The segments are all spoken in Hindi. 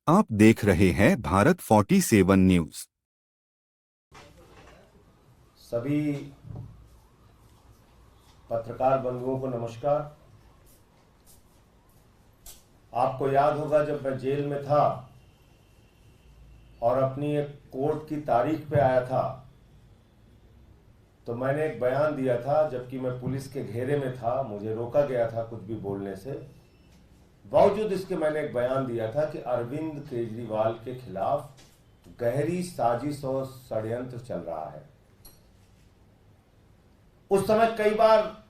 आप देख रहे हैं भारत 47 न्यूज। सभी पत्रकार बंधुओं को नमस्कार। आपको याद होगा जब मैं जेल में था और अपनी एक कोर्ट की तारीख पे आया था तो मैंने एक बयान दिया था, जबकि मैं पुलिस के घेरे में था, मुझे रोका गया था कुछ भी बोलने से। बावजूद इसके मैंने एक बयान दिया था कि अरविंद केजरीवाल के खिलाफ गहरी साजिश और षड्यंत्र चल रहा है। उस समय कई बार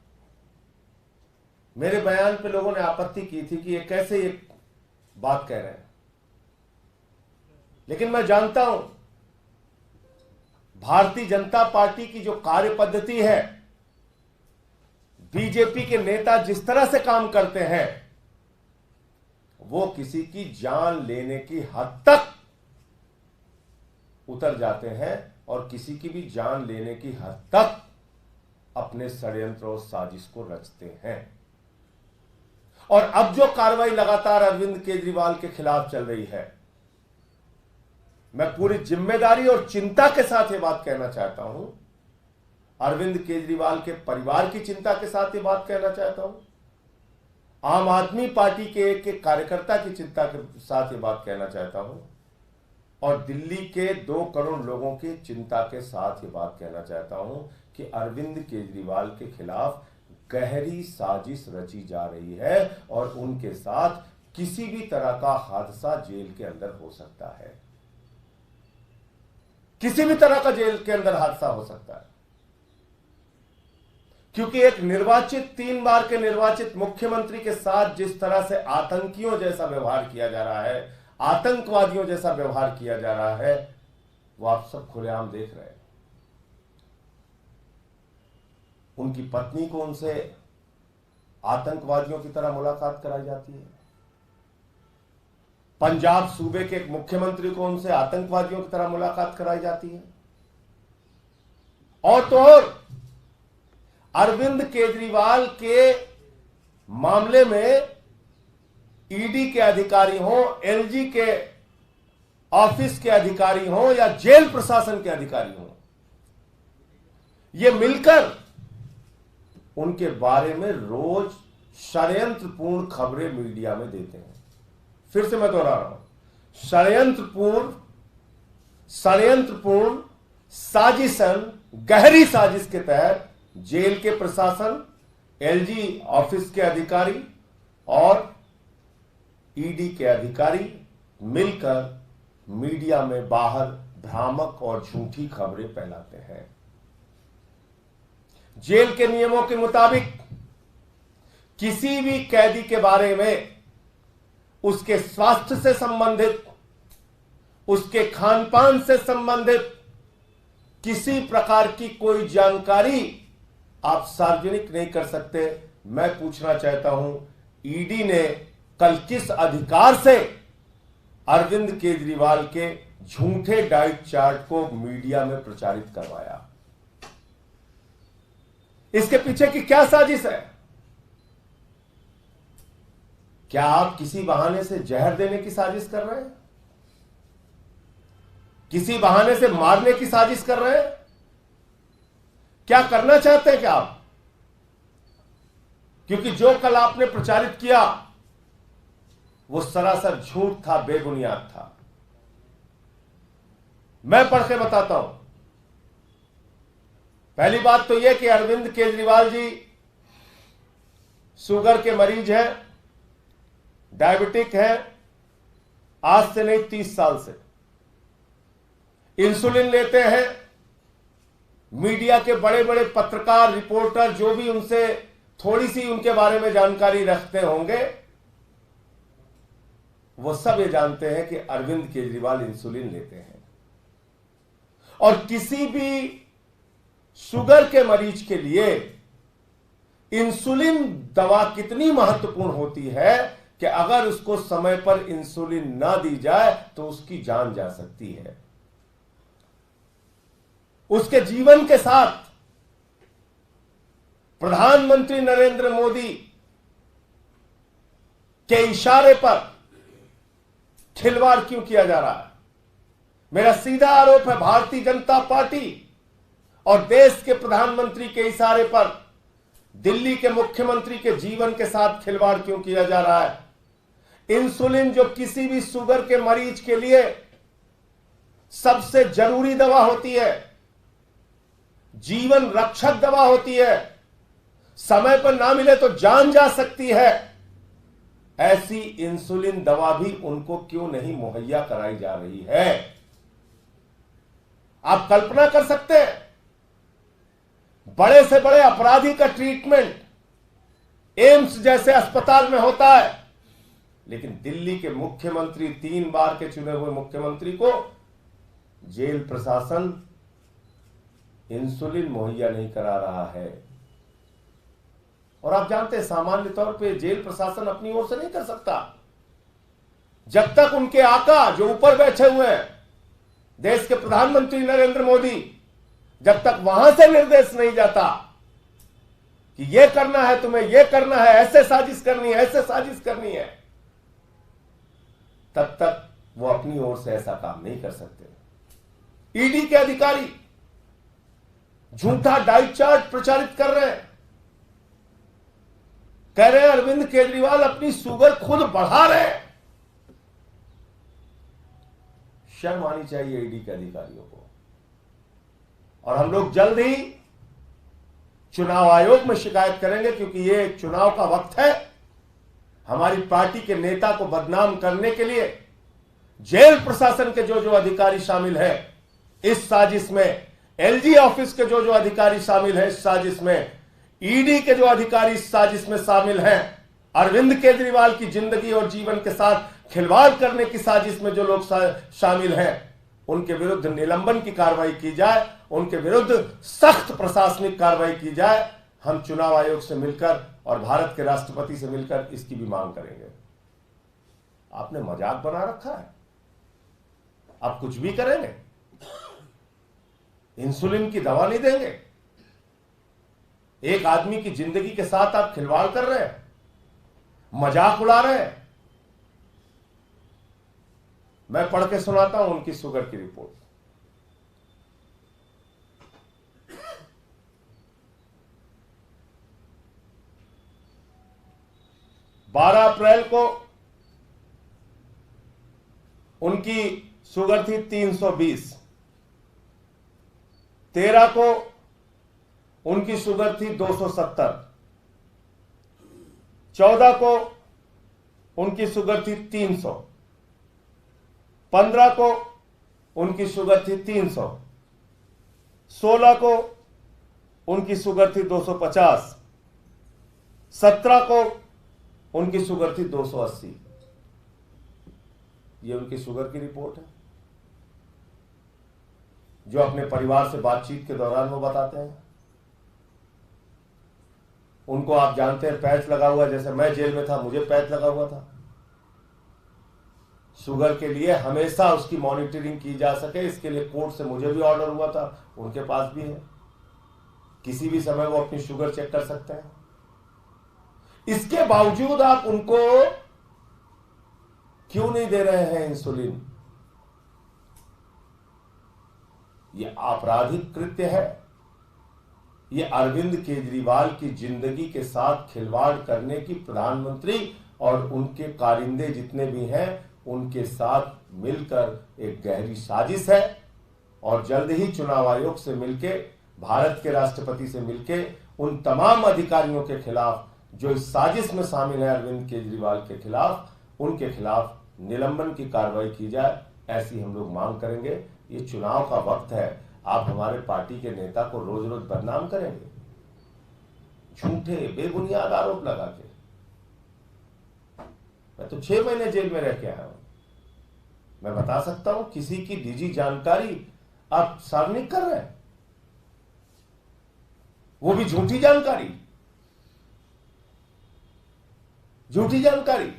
मेरे बयान पे लोगों ने आपत्ति की थी कि ये कैसे ये बात कह रहे हैं, लेकिन मैं जानता हूं भारतीय जनता पार्टी की जो कार्य पद्धति है, बीजेपी के नेता जिस तरह से काम करते हैं, वो किसी की जान लेने की हद तक उतर जाते हैं और किसी की भी जान लेने की हद तक अपने षड्यंत्र और साजिश को रचते हैं। और अब जो कार्रवाई लगातार अरविंद केजरीवाल के खिलाफ चल रही है, मैं पूरी जिम्मेदारी और चिंता के साथ ये बात कहना चाहता हूं, अरविंद केजरीवाल के परिवार की चिंता के साथ ये बात कहना चाहता हूं, आम आदमी पार्टी के एक कार्यकर्ता की चिंता के साथ ये बात कहना चाहता हूं, और दिल्ली के 2 करोड़ लोगों की चिंता के साथ ये बात कहना चाहता हूं कि अरविंद केजरीवाल के खिलाफ गहरी साजिश रची जा रही है और उनके साथ किसी भी तरह का हादसा जेल के अंदर हो सकता है। किसी भी तरह का जेल के अंदर हादसा हो सकता है, क्योंकि एक निर्वाचित 3 बार के निर्वाचित मुख्यमंत्री के साथ जिस तरह से आतंकियों जैसा व्यवहार किया जा रहा है, आतंकवादियों जैसा व्यवहार किया जा रहा है, वो आप सब खुलेआम देख रहे हैं। उनकी पत्नी को उनसे आतंकवादियों की तरह मुलाकात कराई जाती है। पंजाब सूबे के एक मुख्यमंत्री को उनसे आतंकवादियों की तरह मुलाकात कराई जाती है। और तो और अरविंद केजरीवाल के मामले में ईडी के अधिकारी हों, एलजी के ऑफिस के अधिकारी हों या जेल प्रशासन के अधिकारी हों, ये मिलकर उनके बारे में रोज षड्यंत्रपूर्ण खबरें मीडिया में देते हैं। फिर से मैं दोहरा रहा हूं, षड्यंत्रपूर्ण साजिशन, गहरी साजिश के तहत जेल के प्रशासन, एलजी ऑफिस के अधिकारी और ईडी के अधिकारी मिलकर मीडिया में बाहर भ्रामक और झूठी खबरें फैलाते हैं। जेल के नियमों के मुताबिक किसी भी कैदी के बारे में उसके स्वास्थ्य से संबंधित, उसके खान-पान से संबंधित किसी प्रकार की कोई जानकारी आप सार्वजनिक नहीं कर सकते। मैं पूछना चाहता हूं, ईडी ने कल किस अधिकार से अरविंद केजरीवाल के झूठे डाइट चार्ट को मीडिया में प्रचारित करवाया? इसके पीछे की क्या साजिश है? क्या आप किसी बहाने से जहर देने की साजिश कर रहे हैं? किसी बहाने से मारने की साजिश कर रहे हैं? क्या करना चाहते हैं क्या आप? क्योंकि जो कल आपने प्रचारित किया वो सरासर झूठ था, बेबुनियाद था। मैं पढ़ के बताता हूं। पहली बात तो यह कि अरविंद केजरीवाल जी शुगर के मरीज हैं, डायबिटिक हैं, आज से नहीं 30 साल से इंसुलिन लेते हैं। मीडिया के बड़े बड़े पत्रकार, रिपोर्टर जो भी उनसे थोड़ी सी उनके बारे में जानकारी रखते होंगे, वो सब ये जानते हैं कि अरविंद केजरीवाल इंसुलिन लेते हैं। और किसी भी शुगर के मरीज के लिए इंसुलिन दवा कितनी महत्वपूर्ण होती है कि अगर उसको समय पर इंसुलिन ना दी जाए तो उसकी जान जा सकती है। उसके जीवन के साथ प्रधानमंत्री नरेंद्र मोदी के इशारे पर खिलवाड़ क्यों किया जा रहा है? मेरा सीधा आरोप है भारतीय जनता पार्टी और देश के प्रधानमंत्री के इशारे पर दिल्ली के मुख्यमंत्री के जीवन के साथ खिलवाड़ क्यों किया जा रहा है। इंसुलिन जो किसी भी शुगर के मरीज के लिए सबसे जरूरी दवा होती है, जीवन रक्षक दवा होती है, समय पर ना मिले तो जान जा सकती है, ऐसी इंसुलिन दवा भी उनको क्यों नहीं मुहैया कराई जा रही है? आप कल्पना कर सकते हैं, बड़े से बड़े अपराधी का ट्रीटमेंट एम्स जैसे अस्पताल में होता है, लेकिन दिल्ली के मुख्यमंत्री, 3 बार के चुने हुए मुख्यमंत्री को जेल प्रशासन इंसुलिन मुहैया नहीं करा रहा है। और आप जानते हैं सामान्य तौर पे जेल प्रशासन अपनी ओर से नहीं कर सकता जब तक उनके आका जो ऊपर बैठे हुए हैं, देश के प्रधानमंत्री नरेंद्र मोदी, जब तक वहां से निर्देश नहीं जाता कि यह करना है, तुम्हें यह करना है, ऐसे साजिश करनी है, ऐसे साजिश करनी है, तब तक वो अपनी ओर से ऐसा काम नहीं कर सकते। ईडी के अधिकारी झूठा डाइट चार्ट प्रचारित कर रहे हैं, कह रहे हैं अरविंद केजरीवाल अपनी शुगर खुद बढ़ा रहे हैं। शर्म आनी चाहिए ईडी के अधिकारियों को। और हम लोग जल्द ही चुनाव आयोग में शिकायत करेंगे, क्योंकि ये चुनाव का वक्त है। हमारी पार्टी के नेता को बदनाम करने के लिए जेल प्रशासन के जो जो अधिकारी शामिल हैं इस साजिश में, एलजी ऑफिस के जो जो अधिकारी शामिल हैं इस साजिश में, ईडी के जो अधिकारी इस साजिश में शामिल हैं, अरविंद केजरीवाल की जिंदगी और जीवन के साथ खिलवाड़ करने की साजिश में जो लोग शामिल हैं, उनके विरुद्ध निलंबन की कार्रवाई की जाए, उनके विरुद्ध सख्त प्रशासनिक कार्रवाई की जाए। हम चुनाव आयोग से मिलकर और भारत के राष्ट्रपति से मिलकर इसकी भी मांग करेंगे। आपने मजाक बना रखा है, आप कुछ भी करेंगे, इंसुलिन की दवा नहीं देंगे। एक आदमी की जिंदगी के साथ आप खिलवाड़ कर रहे हैं, मजाक उड़ा रहे हैं। मैं पढ़ के सुनाता हूं उनकी शुगर की रिपोर्ट। बारह अप्रैल को उनकी शुगर थी 320, 13 को उनकी शुगर थी 270, 14 को उनकी शुगर थी 300, 15 को उनकी शुगर थी 300, 16 को उनकी शुगर थी 250, 17 को उनकी शुगर थी 280। ये उनकी शुगर की रिपोर्ट है, जो अपने परिवार से बातचीत के दौरान वो बताते हैं। उनको आप जानते हैं पैच लगा हुआ, जैसे मैं जेल में था मुझे पैच लगा हुआ था। शुगर के लिए हमेशा उसकी मॉनिटरिंग की जा सके, इसके लिए कोर्ट से मुझे भी ऑर्डर हुआ था, उनके पास भी है। किसी भी समय वो अपनी शुगर चेक कर सकते हैं। इसके बावजूद आप उनको क्यों नहीं दे रहे हैं इंसुलिन? यह आपराधिक कृत्य है। यह अरविंद केजरीवाल की जिंदगी के साथ खिलवाड़ करने की प्रधानमंत्री और उनके कारिंदे जितने भी हैं उनके साथ मिलकर एक गहरी साजिश है। और जल्द ही चुनाव आयोग से मिलके, भारत के राष्ट्रपति से मिलके उन तमाम अधिकारियों के खिलाफ जो इस साजिश में शामिल है अरविंद केजरीवाल के खिलाफ, उनके खिलाफ निलंबन की कार्रवाई की जाए, ऐसी हम लोग मांग करेंगे। ये चुनाव का वक्त है, आप हमारे पार्टी के नेता को रोज रोज बदनाम करेंगे झूठे बेबुनियाद आरोप लगा के। मैं तो 6 महीने जेल में रह के आया हूं। मैं बता सकता हूं किसी की निजी जानकारी आप सार्वजनिक कर रहे हैं, वो भी झूठी जानकारी, झूठी जानकारी।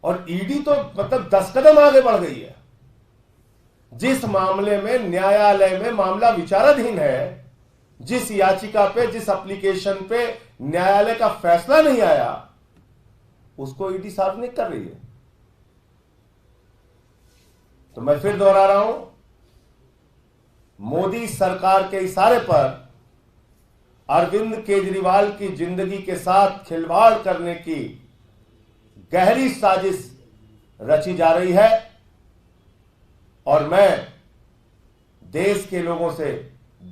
और ईडी तो मतलब 10 कदम आगे बढ़ गई है। जिस मामले में न्यायालय में मामला विचाराधीन है, जिस याचिका पे, जिस एप्लीकेशन पे न्यायालय का फैसला नहीं आया, उसको ईडी सार्वजनिक कर रही है। तो मैं फिर दोहरा रहा हूं, मोदी सरकार के इशारे पर अरविंद केजरीवाल की जिंदगी के साथ खिलवाड़ करने की गहरी साजिश रची जा रही है। और मैं देश के लोगों से,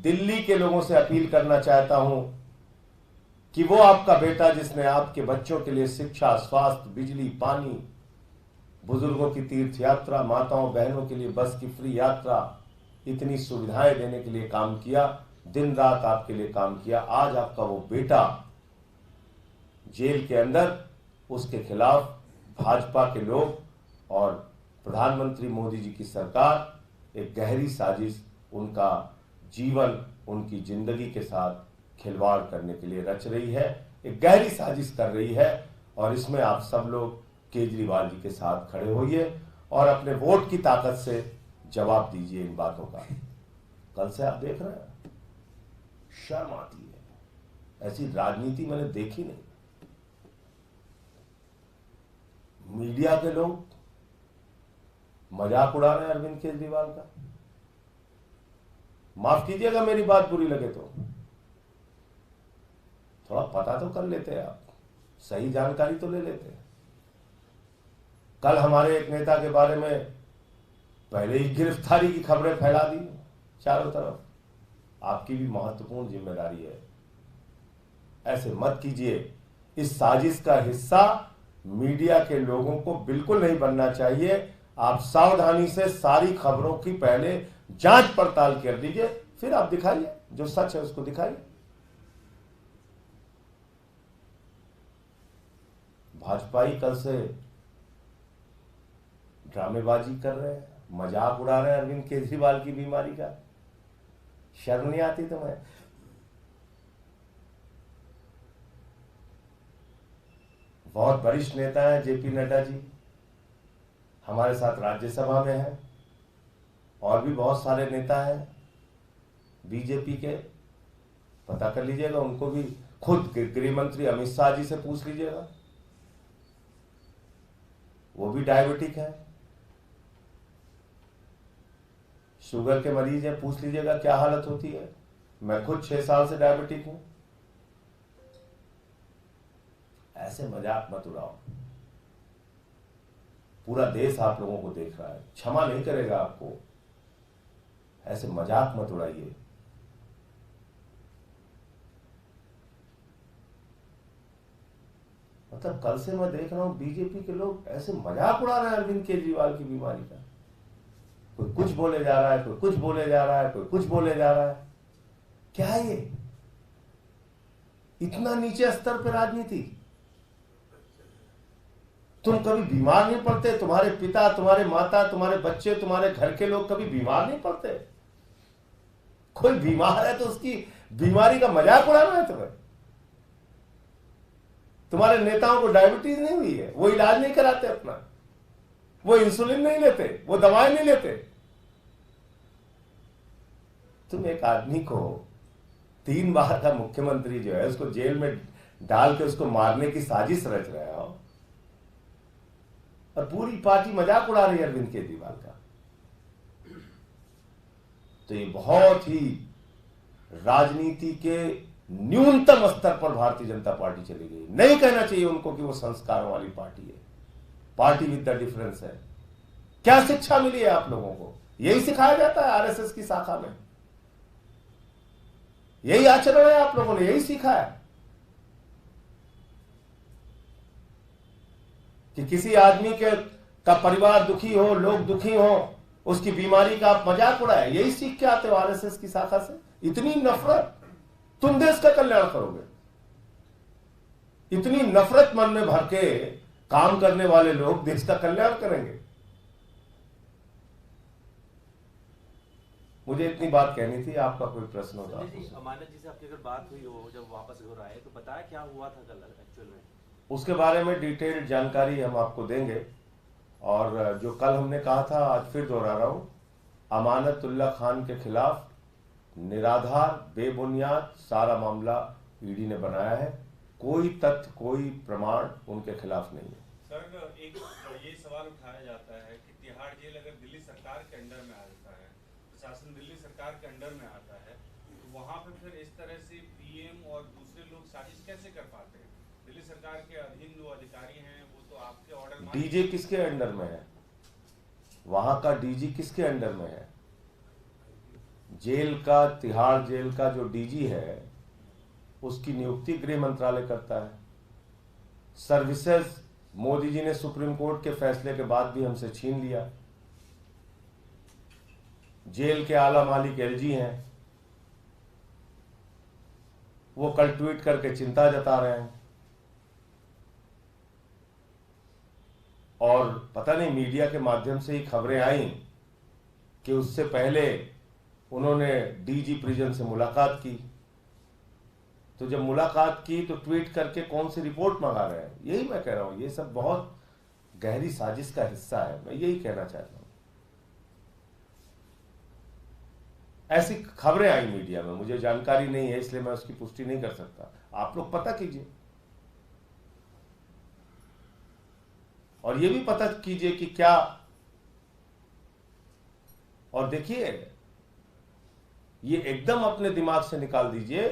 दिल्ली के लोगों से अपील करना चाहता हूं कि वो आपका बेटा जिसने आपके बच्चों के लिए शिक्षा, स्वास्थ्य, बिजली, पानी, बुजुर्गों की तीर्थ यात्रा, माताओं बहनों के लिए बस की फ्री यात्रा, इतनी सुविधाएं देने के लिए काम किया, दिन रात आपके लिए काम किया, आज आपका वो बेटा जेल के अंदर, उसके खिलाफ भाजपा के लोग और प्रधानमंत्री मोदी जी की सरकार एक गहरी साजिश, उनका जीवन, उनकी जिंदगी के साथ खिलवाड़ करने के लिए रच रही है, एक गहरी साजिश कर रही है। और इसमें आप सब लोग केजरीवाल जी के साथ खड़े होइए और अपने वोट की ताकत से जवाब दीजिए इन बातों का। कल से आप देख रहे हैं, शर्म आती है, ऐसी राजनीति मैंने देखी नहीं। मीडिया के लोग मजाक उड़ा रहे हैं अरविंद केजरीवाल का। माफ कीजिएगा मेरी बात बुरी लगे तो, थोड़ा पता तो कर लेते हैं आप, सही जानकारी तो ले लेते हैं। कल हमारे एक नेता के बारे में पहले ही गिरफ्तारी की खबरें फैला दी चारों तरफ। आपकी भी महत्वपूर्ण जिम्मेदारी है, ऐसे मत कीजिए। इस साजिश का हिस्सा मीडिया के लोगों को बिल्कुल नहीं बनना चाहिए। आप सावधानी से सारी खबरों की पहले जांच पड़ताल कर लीजिए, फिर आप दिखाइए, जो सच है उसको दिखाइए। भाजपाई कल से ड्रामेबाजी कर रहे हैं, मजाक उड़ा रहे हैं अरविंद केजरीवाल की बीमारी का। शर्म नहीं आती तुम्हें? बहुत वरिष्ठ नेता हैं जेपी नड्डा जी, हमारे साथ राज्यसभा में हैं, और भी बहुत सारे नेता हैं बीजेपी के, पता कर लीजिएगा। उनको भी, खुद गृह मंत्री अमित शाह जी से पूछ लीजिएगा, वो भी डायबिटिक है, शुगर के मरीज है, पूछ लीजिएगा क्या हालत होती है। मैं खुद 6 साल से डायबिटिक हूं। ऐसे मजाक मत उड़ाओ, पूरा देश आप लोगों को देख रहा है, क्षमा नहीं करेगा आपको। ऐसे मजाक मत उड़ाइए। मतलब कल से मैं देख रहा हूं बीजेपी के लोग ऐसे मजाक उड़ा रहे हैं अरविंद केजरीवाल की बीमारी का। कोई कुछ बोले जा रहा है, कोई कुछ बोले जा रहा है, कोई कुछ बोले जा रहा है। क्या है ये? इतना नीचे स्तर पर राजनीति। तुम कभी बीमार नहीं पड़ते? तुम्हारे पिता, तुम्हारे माता, तुम्हारे बच्चे, तुम्हारे घर के लोग कभी बीमार नहीं पड़ते? कोई बीमार है तो उसकी बीमारी का मजाक उड़ाना है तुम्हें? तुम्हारे नेताओं को डायबिटीज नहीं हुई है, वो इलाज नहीं कराते अपना, वो इंसुलिन नहीं लेते, वो दवाएं नहीं लेते। तुम एक आदमी को 3 बार का मुख्यमंत्री जो है उसको जेल में डाल के उसको मारने की साजिश रच रहे हो, और पूरी पार्टी मजाक उड़ा रही है अरविंद केजरीवाल का। तो ये बहुत ही राजनीति के न्यूनतम स्तर पर भारतीय जनता पार्टी चली गई। नहीं कहना चाहिए उनको कि वो संस्कारों वाली पार्टी है, पार्टी विद द डिफरेंस है। क्या शिक्षा मिली है आप लोगों को? यही सिखाया जाता है आरएसएस की शाखा में, यही आचरण है, आप लोगों ने यही सीखा है कि किसी आदमी का परिवार दुखी हो, लोग दुखी हो, उसकी बीमारी का आप मजाक उड़ाए। यही सीख के आते हो आरएसएस की शाखा से। इतनी नफरत, तुम देश का कल्याण करोगे? इतनी नफरत मन में भर के काम करने वाले लोग देश का कल्याण करेंगे? मुझे इतनी बात कहनी थी। आपका कोई प्रश्न होता? अमानत जी से आपकी अगर बात हुई हो जब वापस घर आए तो बताया क्या हुआ था कल एक्चुअल में? उसके बारे में डिटेल्ड जानकारी हम आपको देंगे। और जो कल हमने कहा था, आज फिर दोहरा रहा हूं, अमानतुल्लाह खान के खिलाफ निराधार, बेबुनियाद सारा मामला ईडी ने बनाया है। कोई तथ्य, कोई प्रमाण उनके खिलाफ नहीं है। सर, एक ये सवाल उठाया जाता है कि तिहाड़ जेल अगर दिल्ली सरकार के अंडर में आता है, प्रशासन दिल्ली सरकार के अंडर में आता है, तो वहाँ पे फिर इस तरह से पीएम और दूसरे लोग साजिश कैसे कर पाते हैं? दिल्ली सरकार के अधीन जो अधिकारी हैं वो तो आपके ऑर्डर डीजे किसके अंडर में है? वहां का डीजी किसके अंडर में है? जेल का, तिहाड़ जेल का जो डीजी है उसकी नियुक्ति गृह मंत्रालय करता है। सर्विसेज मोदी जी ने सुप्रीम कोर्ट के फैसले के बाद भी हमसे छीन लिया। जेल के आला मालिक एलजी हैं, वो कल ट्वीट करके चिंता जता रहे हैं, और पता नहीं मीडिया के माध्यम से ही खबरें आई कि उससे पहले उन्होंने डीजी प्रिजन से मुलाकात की। तो जब मुलाकात की तो ट्वीट करके कौन सी रिपोर्ट मंगा रहे हैं? यही मैं कह रहा हूं, ये सब बहुत गहरी साजिश का हिस्सा है। मैं यही कहना चाहता हूं। ऐसी खबरें आई मीडिया में, मुझे जानकारी नहीं है इसलिए मैं उसकी पुष्टि नहीं कर सकता। आप लोग पता कीजिए और ये भी पता कीजिए कि क्या, और देखिए ये एकदम अपने दिमाग से निकाल दीजिए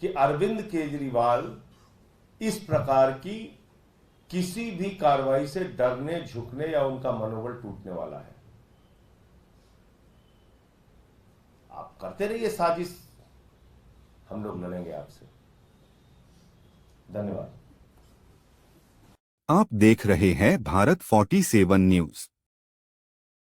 कि अरविंद केजरीवाल इस प्रकार की किसी भी कार्रवाई से डरने, झुकने या उनका मनोबल टूटने वाला है। आप करते रहिए साजिश, हम लोग लड़ेंगे आपसे। धन्यवाद। आप देख रहे हैं भारत 47 न्यूज।